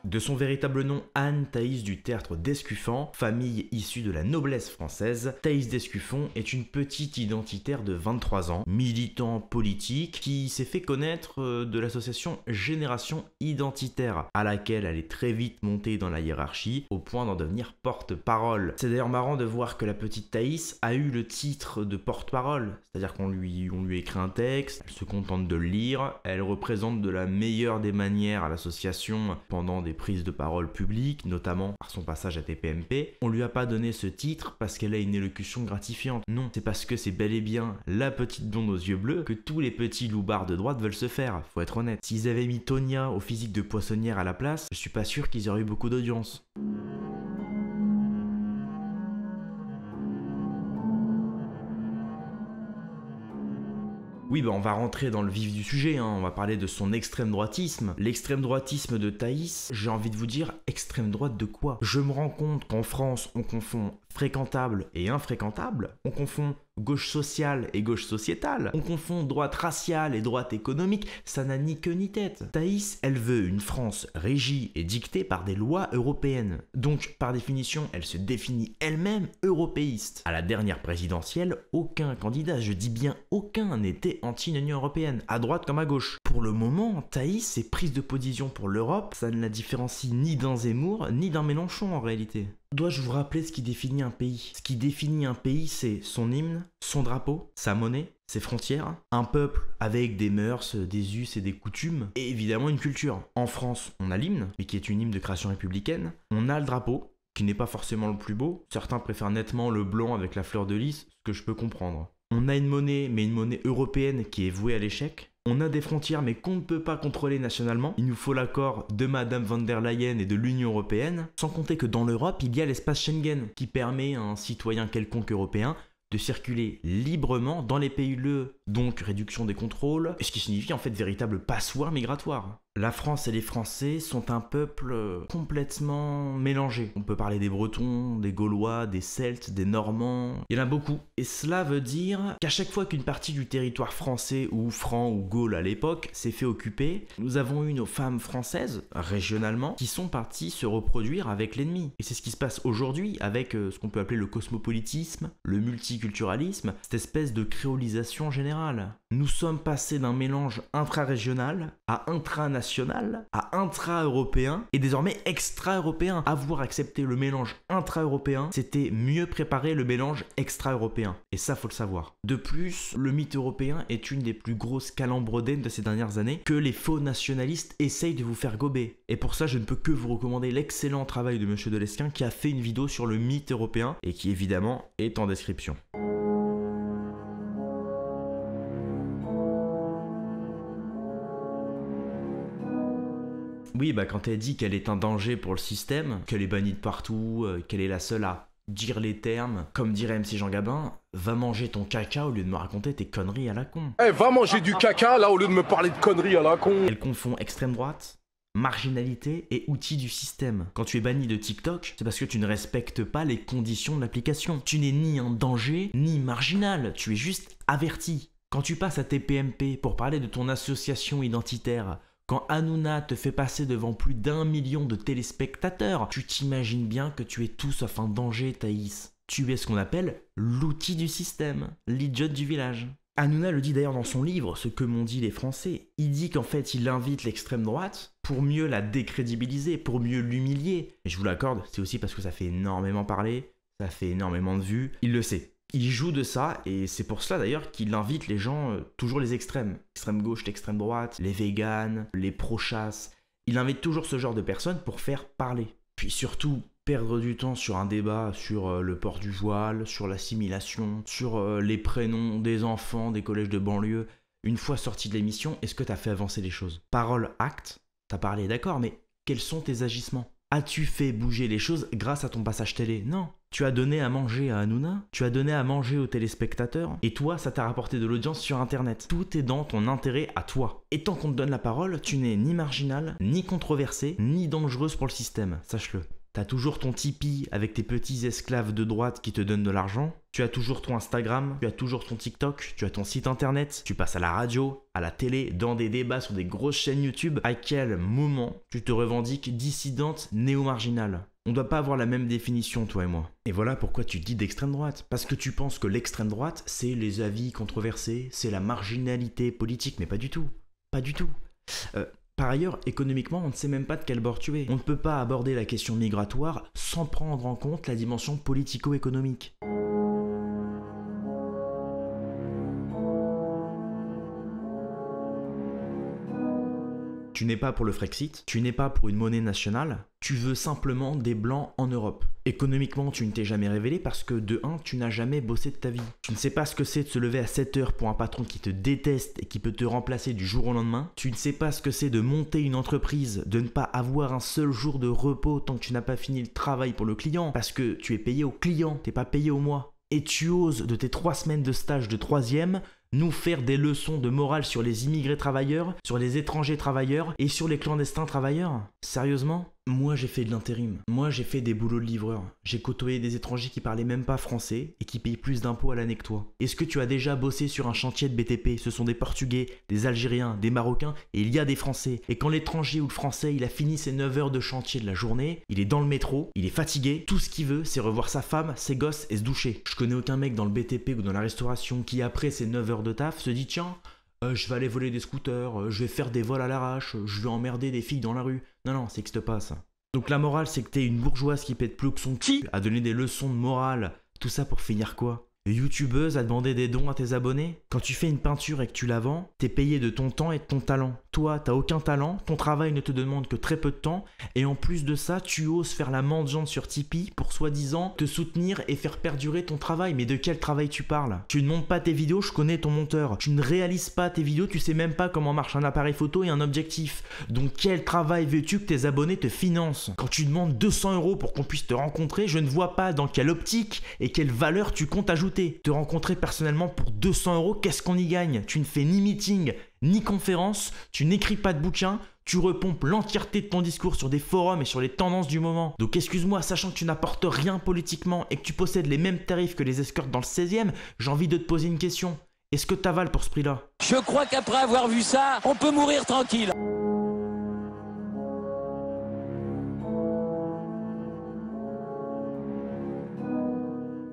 De son véritable nom, Anne Thaïs du Tertre d'Escuffan, famille issue de la noblesse française, Thaïs d'Escuffon est une petite identitaire de 23 ans, militant politique, qui s'est fait connaître de l'association Génération Identitaire, à laquelle elle est très vite montée dans la hiérarchie, au point d'en devenir porte-parole. C'est d'ailleurs marrant de voir que la petite Thaïs a eu le titre de porte-parole, c'est-à-dire qu'on lui écrit un texte, elle se contente de le lire, elle représente de la meilleure des manières à l'association pendant des prises de parole publiques, notamment par son passage à TPMP. On lui a pas donné ce titre parce qu'elle a une élocution gratifiante. Non, c'est parce que c'est bel et bien la petite blonde aux yeux bleus que tous les petits loupards de droite veulent se faire, faut être honnête. S'ils avaient mis Tonia au physique de poissonnière à la place, je suis pas sûr qu'ils auraient eu beaucoup d'audience. Oui, on va rentrer dans le vif du sujet, on va parler de son extrême droitisme. L'extrême droitisme de Thaïs, j'ai envie de vous dire, extrême droite de quoi? Je me rends compte qu'en France, on confond fréquentable et infréquentable, on confond gauche sociale et gauche sociétale, on confond droite raciale et droite économique, ça n'a ni queue ni tête. Thaïs, elle veut une France régie et dictée par des lois européennes. Donc, par définition, elle se définit elle-même européiste. À la dernière présidentielle, aucun candidat, je dis bien aucun, n'était anti-Union européenne, à droite comme à gauche. Pour le moment, Thaïs, ses prises de position pour l'Europe, ça ne la différencie ni d'un Zemmour, ni d'un Mélenchon en réalité. Dois-je vous rappeler ce qui définit un pays? Ce qui définit un pays, c'est son hymne, son drapeau, sa monnaie, ses frontières, un peuple avec des mœurs, des us et des coutumes, et évidemment une culture. En France, on a l'hymne, mais qui est une hymne de création républicaine. On a le drapeau, qui n'est pas forcément le plus beau. Certains préfèrent nettement le blanc avec la fleur de lys, ce que je peux comprendre. On a une monnaie, mais une monnaie européenne qui est vouée à l'échec. On a des frontières mais qu'on ne peut pas contrôler nationalement. Il nous faut l'accord de Madame von der Leyen et de l'Union européenne. Sans compter que dans l'Europe, il y a l'espace Schengen qui permet à un citoyen quelconque européen de circuler librement dans les pays UE. Donc réduction des contrôles, ce qui signifie en fait véritable passoire migratoire. La France et les Français sont un peuple complètement mélangé. On peut parler des Bretons, des Gaulois, des Celtes, des Normands. Il y en a beaucoup. Et cela veut dire qu'à chaque fois qu'une partie du territoire français ou franc ou gaule à l'époque s'est fait occuper, nous avons eu nos femmes françaises, régionalement, qui sont parties se reproduire avec l'ennemi. Et c'est ce qui se passe aujourd'hui avec ce qu'on peut appeler le cosmopolitisme, le multiculturalisme, cette espèce de créolisation générale. Nous sommes passés d'un mélange intra-régional à intranational, à intra-européen et désormais extra-européen. Avoir accepté le mélange intra-européen, c'était mieux préparer le mélange extra-européen. Et ça, faut le savoir. De plus, le mythe européen est une des plus grosses calembredaines de ces dernières années que les faux nationalistes essayent de vous faire gober. Et pour ça, je ne peux que vous recommander l'excellent travail de Monsieur Delesquin qui a fait une vidéo sur le mythe européen et qui évidemment est en description. Oui, quand elle dit qu'elle est un danger pour le système, qu'elle est bannie de partout, qu'elle est la seule à dire les termes, comme dirait MC Jean Gabin, va manger ton caca au lieu de me raconter tes conneries à la con. Va manger du caca là au lieu de me parler de conneries à la con. Elle confond extrême droite, marginalité et outils du système. Quand tu es banni de TikTok, c'est parce que tu ne respectes pas les conditions de l'application. Tu n'es ni un danger, ni marginal, tu es juste averti. Quand tu passes à TPMP pour parler de ton association identitaire, quand Hanouna te fait passer devant plus d'1 million de téléspectateurs, tu t'imagines bien que tu es tout sauf un danger, Thaïs. Tu es ce qu'on appelle l'outil du système, l'idiot du village. Hanouna le dit d'ailleurs dans son livre, Ce que m'ont dit les Français. Il dit qu'en fait, il invite l'extrême droite pour mieux la décrédibiliser, pour mieux l'humilier. Et je vous l'accorde, c'est aussi parce que ça fait énormément parler, ça fait énormément de vues. Il le sait. Il joue de ça, et c'est pour cela d'ailleurs qu'il invite les gens, toujours les extrêmes. L'extrême gauche, l'extrême droite, les véganes, les pro-chasse. Il invite toujours ce genre de personnes pour faire parler. Puis surtout, perdre du temps sur un débat sur le port du voile, sur l'assimilation, sur les prénoms des enfants des collèges de banlieue. Une fois sorti de l'émission, est-ce que t'as fait avancer les choses? Parole, acte, t'as parlé, d'accord, mais quels sont tes agissements? As-tu fait bouger les choses grâce à ton passage télé? Non. Tu as donné à manger à Hanouna, tu as donné à manger aux téléspectateurs, et toi, ça t'a rapporté de l'audience sur Internet. Tout est dans ton intérêt à toi. Et tant qu'on te donne la parole, tu n'es ni marginal, ni controversé, ni dangereuse pour le système, sache-le. T'as toujours ton Tipeee avec tes petits esclaves de droite qui te donnent de l'argent. Tu as toujours ton Instagram, tu as toujours ton TikTok, tu as ton site internet, tu passes à la radio, à la télé, dans des débats sur des grosses chaînes YouTube. À quel moment tu te revendiques dissidente néo-marginale ? On doit pas avoir la même définition, toi et moi. Et voilà pourquoi tu dis d'extrême droite. Parce que tu penses que l'extrême droite, c'est les avis controversés, c'est la marginalité politique, mais pas du tout. Pas du tout. Par ailleurs, économiquement, on ne sait même pas de quel bord tu es. On ne peut pas aborder la question migratoire sans prendre en compte la dimension politico-économique. Tu n'es pas pour le Frexit, tu n'es pas pour une monnaie nationale, tu veux simplement des blancs en Europe. Économiquement, tu ne t'es jamais révélé parce que de 1, tu n'as jamais bossé de ta vie. Tu ne sais pas ce que c'est de se lever à 7 heures pour un patron qui te déteste et qui peut te remplacer du jour au lendemain. Tu ne sais pas ce que c'est de monter une entreprise, de ne pas avoir un seul jour de repos tant que tu n'as pas fini le travail pour le client parce que tu es payé au client, t'es pas payé au mois. Et tu oses, de tes 3 semaines de stage de 3e, nous faire des leçons de morale sur les immigrés travailleurs, sur les étrangers travailleurs et sur les clandestins travailleurs. Sérieusement ? Moi j'ai fait de l'intérim, moi j'ai fait des boulots de livreur, j'ai côtoyé des étrangers qui parlaient même pas français et qui payent plus d'impôts à l'année que toi. Est-ce que tu as déjà bossé sur un chantier de BTP ? Ce sont des Portugais, des Algériens, des Marocains et il y a des Français. Et quand l'étranger ou le Français il a fini ses 9 heures de chantier de la journée, il est dans le métro, il est fatigué, tout ce qu'il veut c'est revoir sa femme, ses gosses et se doucher. Je connais aucun mec dans le BTP ou dans la restauration qui après ses 9 heures de taf se dit tiens, je vais aller voler des scooters, je vais faire des vols à l'arrache, je vais emmerder des filles dans la rue. Non, ça n'existe pas ça. Donc la morale, c'est que t'es une bourgeoise qui pète plus que son cul à donner des leçons de morale. Tout ça pour finir quoi ? YouTubeuse à demander des dons à tes abonnés ? Quand tu fais une peinture et que tu la vends, t'es payé de ton temps et de ton talent. Toi, t'as aucun talent, ton travail ne te demande que très peu de temps, et en plus de ça, tu oses faire la mendiante sur Tipeee pour soi-disant te soutenir et faire perdurer ton travail. Mais de quel travail tu parles ? Tu ne montes pas tes vidéos, je connais ton monteur. Tu ne réalises pas tes vidéos, tu sais même pas comment marche un appareil photo et un objectif. Donc quel travail veux-tu que tes abonnés te financent ? Quand tu demandes 200 € pour qu'on puisse te rencontrer, je ne vois pas dans quelle optique et quelle valeur tu comptes ajouter. Te rencontrer personnellement pour 200 €, qu'est-ce qu'on y gagne ? Tu ne fais ni meeting, ni conférence, tu n'écris pas de bouquin, tu repompes l'entièreté de ton discours sur des forums et sur les tendances du moment. Donc excuse-moi, sachant que tu n'apportes rien politiquement et que tu possèdes les mêmes tarifs que les escortes dans le 16e, j'ai envie de te poser une question. Est-ce que t'avales pour ce prix-là ? Je crois qu'après avoir vu ça, on peut mourir tranquille.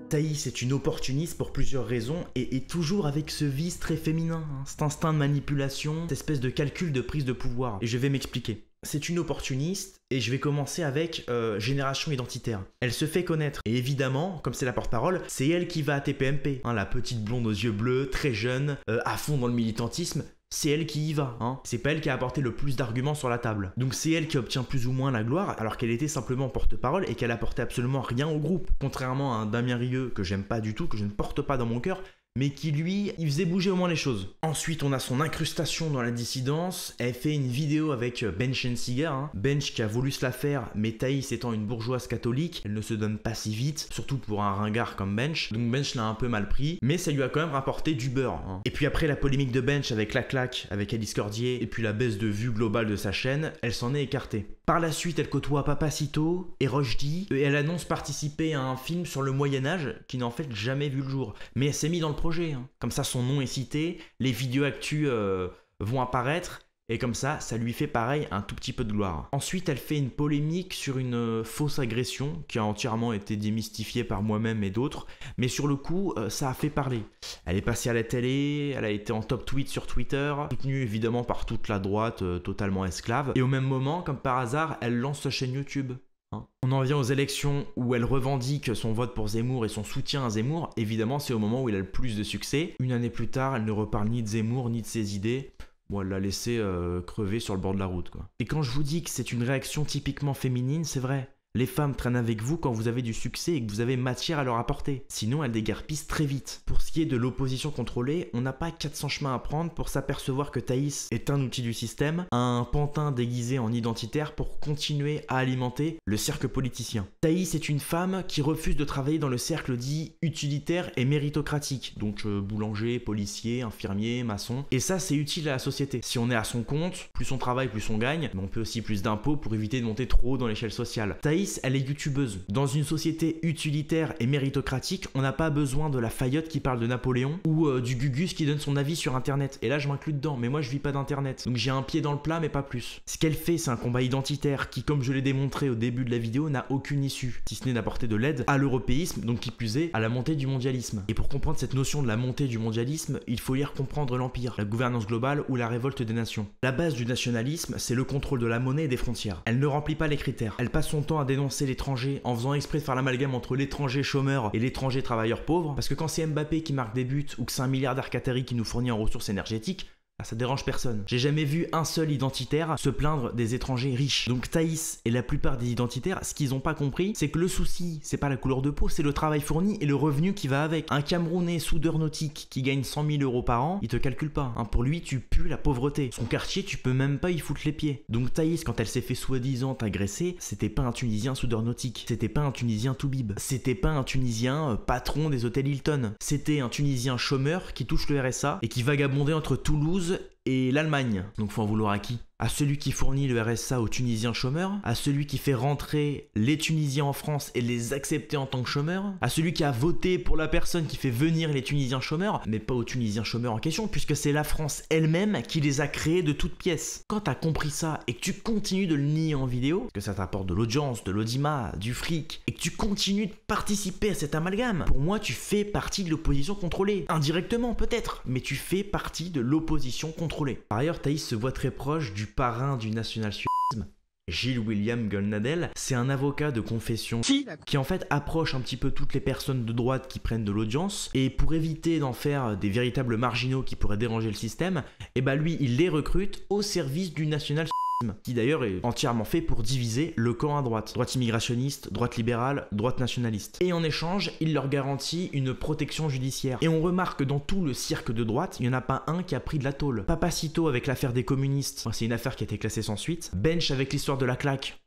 Thaïs est une opportuniste pour plusieurs raisons et toujours avec ce vice très féminin, cet instinct de manipulation, cette espèce de calcul de prise de pouvoir. Et je vais m'expliquer. C'est une opportuniste et je vais commencer avec Génération Identitaire. Elle se fait connaître et évidemment, comme c'est la porte-parole, c'est elle qui va à TPMP. La petite blonde aux yeux bleus, très jeune, à fond dans le militantisme. C'est elle qui y va, C'est pas elle qui a apporté le plus d'arguments sur la table. Donc c'est elle qui obtient plus ou moins la gloire, alors qu'elle était simplement porte-parole et qu'elle apportait absolument rien au groupe. Contrairement à un Damien Rieu que j'aime pas du tout, que je ne porte pas dans mon cœur, mais qui lui, il faisait bouger au moins les choses. Ensuite, on a son incrustation dans la dissidence. Elle fait une vidéo avec Bench and Cigar. Bench qui a voulu se la faire, mais Thaïs étant une bourgeoise catholique, elle ne se donne pas si vite, surtout pour un ringard comme Bench. Donc Bench l'a un peu mal pris, mais ça lui a quand même rapporté du beurre. Et puis après la polémique de Bench avec la claque, avec Alice Cordier, et puis la baisse de vue globale de sa chaîne, elle s'en est écartée. Par la suite, elle côtoie Papacito et Rochdi, et elle annonce participer à un film sur le Moyen-Âge qui n'a en fait jamais vu le jour. Mais elle s'est mise dans le projet, Comme ça son nom est cité, les vidéos actus vont apparaître, et comme ça lui fait pareil un tout petit peu de gloire. Ensuite, elle fait une polémique sur une fausse agression qui a entièrement été démystifiée par moi-même et d'autres, mais sur le coup, ça a fait parler. Elle est passée à la télé, elle a été en top tweet sur Twitter, soutenue évidemment par toute la droite totalement esclave, et au même moment, comme par hasard, elle lance sa chaîne YouTube. On en vient aux élections où elle revendique son vote pour Zemmour et son soutien à Zemmour. Évidemment, c'est au moment où elle a le plus de succès. Une année plus tard, elle ne reparle ni de Zemmour ni de ses idées. Bon, elle l'a laissé crever sur le bord de la route, quoi. Et quand je vous dis que c'est une réaction typiquement féminine, c'est vrai. Les femmes traînent avec vous quand vous avez du succès et que vous avez matière à leur apporter. Sinon, elles déguerpissent très vite. Pour ce qui est de l'opposition contrôlée, on n'a pas 400 chemins à prendre pour s'apercevoir que Thaïs est un outil du système, un pantin déguisé en identitaire pour continuer à alimenter le cercle politicien. Thaïs est une femme qui refuse de travailler dans le cercle dit utilitaire et méritocratique, donc boulanger, policier, infirmier, maçon, et ça c'est utile à la société. Si on est à son compte, plus on travaille, plus on gagne, mais on paie aussi plus d'impôts pour éviter de monter trop haut dans l'échelle sociale. Thaïs, elle est youtubeuse. Dans une société utilitaire et méritocratique, on n'a pas besoin de la Fayotte qui parle de Napoléon ou du Gugus qui donne son avis sur internet. Et là je m'inclus dedans, mais moi je vis pas d'internet. Donc j'ai un pied dans le plat mais pas plus. Ce qu'elle fait, c'est un combat identitaire qui, comme je l'ai démontré au début de la vidéo, n'a aucune issue, si ce n'est d'apporter de l'aide à l'européisme, donc qui plus est à la montée du mondialisme. Et pour comprendre cette notion de la montée du mondialisme, il faut lire Comprendre l'Empire, la gouvernance globale ou la révolte des nations. La base du nationalisme, c'est le contrôle de la monnaie et des frontières. Elle ne remplit pas les critères. Elle passe son temps à dénoncer l'étranger en faisant exprès de faire l'amalgame entre l'étranger chômeur et l'étranger travailleur pauvre, parce que quand c'est Mbappé qui marque des buts ou que c'est un milliardaire qatari qui nous fournit en ressources énergétiques, ça dérange personne. J'ai jamais vu un seul identitaire se plaindre des étrangers riches. Donc Thaïs et la plupart des identitaires, ce qu'ils ont pas compris, c'est que le souci, c'est pas la couleur de peau, c'est le travail fourni et le revenu qui va avec. Un Camerounais soudeur nautique qui gagne 100 000 € par an, il te calcule pas. Pour lui, tu pues la pauvreté. Son quartier, tu peux même pas y foutre les pieds. Donc Thaïs, quand elle s'est fait soi-disant agresser, c'était pas un Tunisien soudeur nautique. C'était pas un Tunisien toubib. C'était pas un Tunisien patron des hôtels Hilton. C'était un Tunisien chômeur qui touche le RSA et qui vagabondait entre Toulouse et l'Allemagne. Donc faut en vouloir à qui? À celui qui fournit le RSA aux Tunisiens chômeurs, à celui qui fait rentrer les Tunisiens en France et les accepter en tant que chômeurs, à celui qui a voté pour la personne qui fait venir les Tunisiens chômeurs, mais pas aux Tunisiens chômeurs en question, puisque c'est la France elle-même qui les a créés de toutes pièces. Quand t'as compris ça et que tu continues de le nier en vidéo, parce que ça t'apporte de l'audience, de l'audimat, du fric, et que tu continues de participer à cet amalgame, pour moi tu fais partie de l'opposition contrôlée. Indirectement peut-être, mais tu fais partie de l'opposition contrôlée. Par ailleurs, Thaïs se voit très proche du parrain du national-socialisme, Gilles William Goldnadel. C'est un avocat de confession qui en fait approche un petit peu toutes les personnes de droite qui prennent de l'audience, et pour éviter d'en faire des véritables marginaux qui pourraient déranger le système, et bah lui il les recrute au service du national-socialisme, qui d'ailleurs est entièrement fait pour diviser le camp à droite. Droite immigrationniste, droite libérale, droite nationaliste. Et en échange, il leur garantit une protection judiciaire. Et on remarque que dans tout le cirque de droite, il n'y en a pas un qui a pris de la tôle. Papacito avec l'affaire des communistes, c'est une affaire qui a été classée sans suite. Bench avec l'histoire de la claque.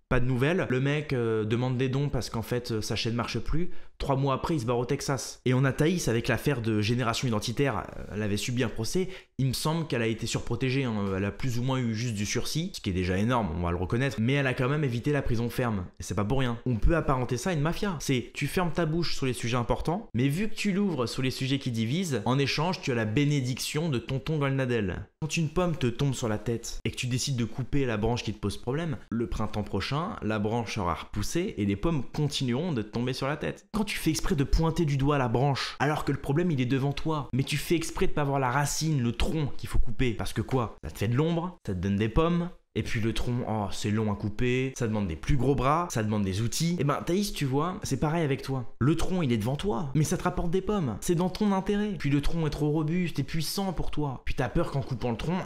Pas de nouvelles. Le mec demande des dons parce qu'en fait sa chaîne marche plus. 3 mois après, il se barre au Texas. Et on a Thaïs avec l'affaire de Génération Identitaire. Elle avait subi un procès. Il me semble qu'elle a été surprotégée. Elle a plus ou moins eu juste du sursis, ce qui est déjà énorme, on va le reconnaître. Mais elle a quand même évité la prison ferme. Et c'est pas pour rien. On peut apparenter ça à une mafia. C'est tu fermes ta bouche sur les sujets importants, mais vu que tu l'ouvres sur les sujets qui divisent, en échange, tu as la bénédiction de tonton Goldnadel. Quand une pomme te tombe sur la tête et que tu décides de couper la branche qui te pose problème, le printemps prochain, la branche aura repoussé et les pommes continueront de te tomber sur la tête. Quand tu fais exprès de pointer du doigt la branche, alors que le problème il est devant toi, mais tu fais exprès de pas voir la racine, le tronc qu'il faut couper, parce que quoi? Ça te fait de l'ombre, ça te donne des pommes. Et puis le tronc, oh c'est long à couper, ça demande des plus gros bras, ça demande des outils. Et ben Thaïs, tu vois, c'est pareil avec toi. Le tronc il est devant toi, mais ça te rapporte des pommes. C'est dans ton intérêt. Puis le tronc est trop robuste et puissant pour toi. Puis t'as peur qu'en coupant le tronc,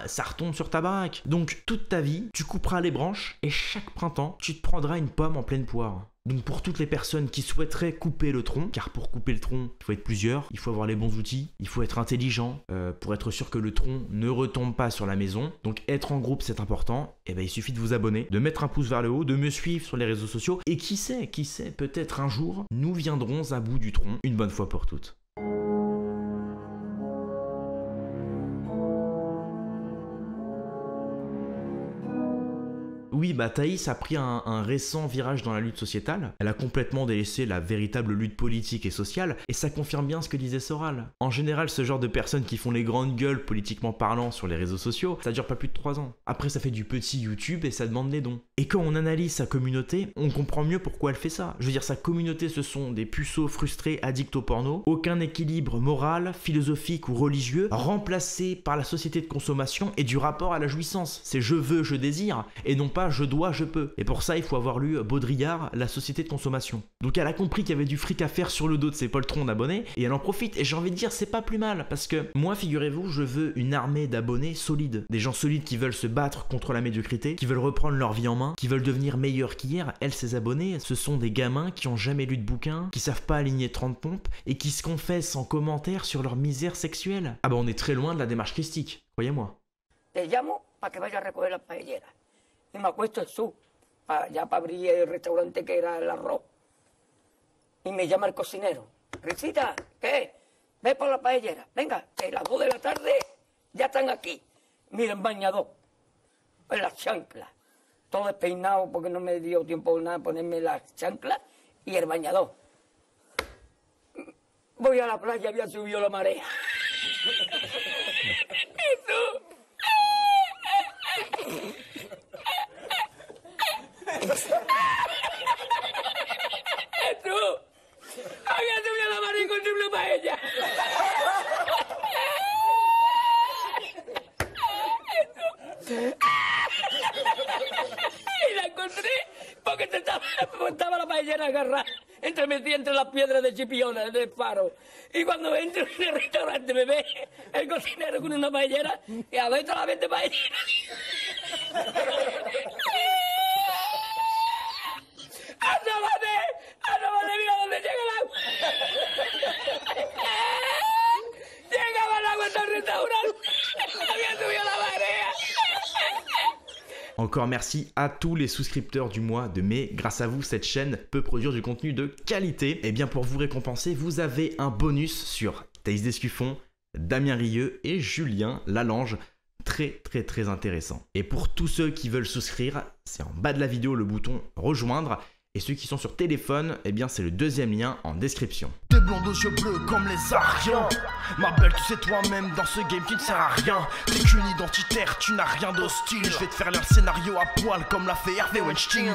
ça retombe sur ta baraque. Donc toute ta vie, tu couperas les branches et chaque printemps, tu te prendras une pomme en pleine poire. Donc pour toutes les personnes qui souhaiteraient couper le tronc, car pour couper le tronc, il faut être plusieurs, il faut avoir les bons outils, il faut être intelligent pour être sûr que le tronc ne retombe pas sur la maison. Donc être en groupe c'est important, et ben il suffit de vous abonner, de mettre un pouce vers le haut, de me suivre sur les réseaux sociaux, et qui sait, peut-être un jour, nous viendrons à bout du tronc, une bonne fois pour toutes. Oui, bah Thaïs a pris un récent virage dans la lutte sociétale. Elle a complètement délaissé la véritable lutte politique et sociale, et ça confirme bien ce que disait Soral. En général, ce genre de personnes qui font les grandes gueules politiquement parlant sur les réseaux sociaux, ça dure pas plus de 3 ans. Après, ça fait du petit YouTube et ça demande des dons. Et quand on analyse sa communauté, on comprend mieux pourquoi elle fait ça. Je veux dire, sa communauté, ce sont des puceaux frustrés addicts au porno, aucun équilibre moral, philosophique ou religieux, remplacé par la société de consommation et du rapport à la jouissance. C'est je veux, je désire, et non pas pas, je dois, je peux. Et pour ça, il faut avoir lu Baudrillard, La société de consommation. Donc elle a compris qu'il y avait du fric à faire sur le dos de ses poltrons d'abonnés, et elle en profite. Et j'ai envie de dire, c'est pas plus mal, parce que moi, figurez-vous, je veux une armée d'abonnés solides. Des gens solides qui veulent se battre contre la médiocrité, qui veulent reprendre leur vie en main, qui veulent devenir meilleurs qu'hier. Elle, ses abonnés, ce sont des gamins qui ont jamais lu de bouquin, qui savent pas aligner 30 pompes, et qui se confessent en commentaire sur leur misère sexuelle. Ah bah on est très loin de la démarche christique, croyez-moi. Te llamo para que vaya a recoger las paelleras. Y me acuesto en su, ya para abrir el restaurante que era el arroz. Y me llama el cocinero. Risita, ¿qué? Ve por la paellera. Venga, que las 2 de la tarde ya están aquí. Miren, bañador, en las chanclas. Todo despeinado porque no me dio tiempo nada ponerme las chanclas y el bañador. Voy a la playa, había subido la marea. Había subido la marea con su paella. Y la encontré porque estaba la paellera agarrada metida entre las piedras de Chipiona, del faro. Y cuando entro en el restaurante me ve el cocinero con una paellera y a ver toda la vez de paellera. ¡Asómate, mira dónde llega el agua! Llegaba el agua hasta el restaurante. Había subido la marea. Encore merci à tous les souscripteurs du mois de mai. Grâce à vous, cette chaîne peut produire du contenu de qualité. Et bien pour vous récompenser, vous avez un bonus sur Thaïs Descuffon, Damien Rieu et Julien Lalange. Très intéressant. Et pour tous ceux qui veulent souscrire, c'est en bas de la vidéo le bouton rejoindre. Et ceux qui sont sur téléphone, eh bien c'est le deuxième lien en description. T'es blonde aux yeux bleus comme les Ariens. Ma belle, tu sais toi-même, dans ce game tu ne sers à rien. T'es qu'une identitaire, tu n'as rien d'hostile. Je vais te faire leur scénario à poil comme l'a fait Hervé Weinstein.